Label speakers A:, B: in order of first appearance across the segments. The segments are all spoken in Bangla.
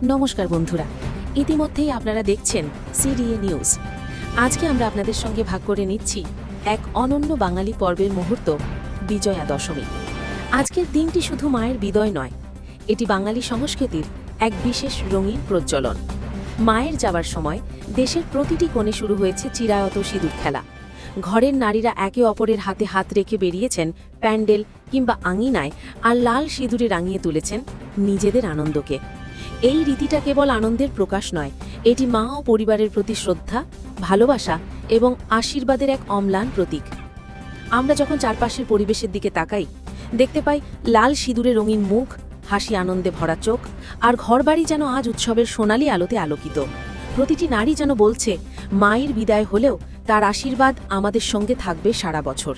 A: নমস্কার বন্ধুরা, ইতিমধ্যেই আপনারা দেখছেন সিডিএ নিউজ। আজকে আমরা আপনাদের সঙ্গে ভাগ করে নিচ্ছি এক অনন্য বাঙালি পর্বের মুহূর্ত, বিজয়া দশমী। আজকের দিনটি শুধু মায়ের বিদয় নয়, এটি বাঙালি সংস্কৃতির এক বিশেষ রঙিন প্রজ্বলন। মায়ের যাবার সময় দেশের প্রতিটি কোণে শুরু হয়েছে চিরায়ত সিঁদুর খেলা। ঘরের নারীরা একে অপরের হাতে হাত রেখে বেরিয়েছেন প্যান্ডেল কিংবা আঙিনায়, আর লাল সিঁদুরে রাঙিয়ে তুলেছেন নিজেদের আনন্দকে। এই রীতিটা কেবল আনন্দের প্রকাশ নয়, এটি মা ও পরিবারের প্রতি শ্রদ্ধা, ভালোবাসা এবং আশীর্বাদের এক অম্লান প্রতীক। আমরা যখন চারপাশের পরিবেশের দিকে তাকাই, দেখতে পাই লাল সিঁদুরে রঙিন মুখ, হাসি আনন্দে ভরা চোখ, আর ঘরবাড়ি যেন আজ উৎসবের সোনালি আলোতে আলোকিত। প্রতিটি নারী যেন বলছে, মায়ের বিদায় হলেও তার আশীর্বাদ আমাদের সঙ্গে থাকবে সারা বছর।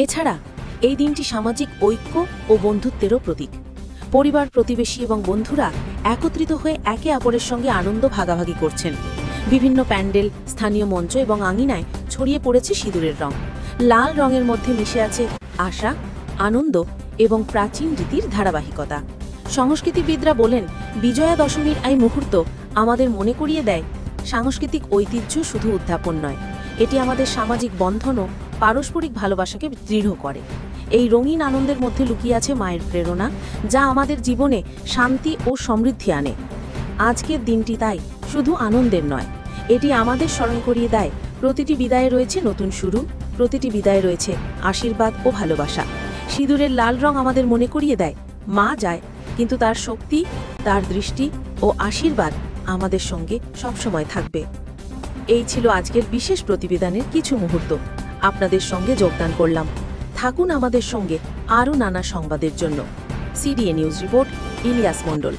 A: এছাড়া এই দিনটি সামাজিক ঐক্য ও বন্ধুত্বেরও প্রতীক। পরিবার, প্রতিবেশী এবং বন্ধুরা একত্রিত হয়ে একে অপরের সঙ্গে আনন্দ ভাগাভাগি করছেন। বিভিন্ন প্যান্ডেল, স্থানীয় মঞ্চ এবং আঙিনায় ছড়িয়ে পড়েছে সিঁদুরের রং। লাল রঙের মধ্যে মিশে আছে আশা, আনন্দ এবং প্রাচীন রীতির ধারাবাহিকতা। সংস্কৃতিবিদরা বলেন, বিজয়া দশমীর এই মুহূর্ত আমাদের মনে করিয়ে দেয়, সাংস্কৃতিক ঐতিহ্য শুধু উদ্যাপন নয়, এটি আমাদের সামাজিক বন্ধন ও পারস্পরিক ভালোবাসাকে দৃঢ় করে। এই রঙিন আনন্দের মধ্যে লুকিয়ে আছে মায়ের প্রেরণা, যা আমাদের জীবনে শান্তি ও সমৃদ্ধি আনে। আজকের দিনটি তাই শুধু আনন্দের নয়, এটি আমাদের স্মরণ করিয়ে দেয়, প্রতিটি বিদায়ে রয়েছে নতুন শুরু, প্রতিটি বিদায়ে রয়েছে আশীর্বাদ ও ভালোবাসা। সিঁদুরের লাল রং আমাদের মনে করিয়ে দেয়, মা যায়, কিন্তু তার শক্তি, তার দৃষ্টি ও আশীর্বাদ আমাদের সঙ্গে সবসময় থাকবে। এই ছিল আজকের বিশেষ প্রতিবেদনের কিছু মুহূর্ত। আপনাদের সঙ্গে যোগদান করলাম। থাকুন আমাদের সঙ্গে আরও নানা সংবাদের জন্য। সিডিএ নিউজ রিপোর্ট, ইলিয়াস মণ্ডল।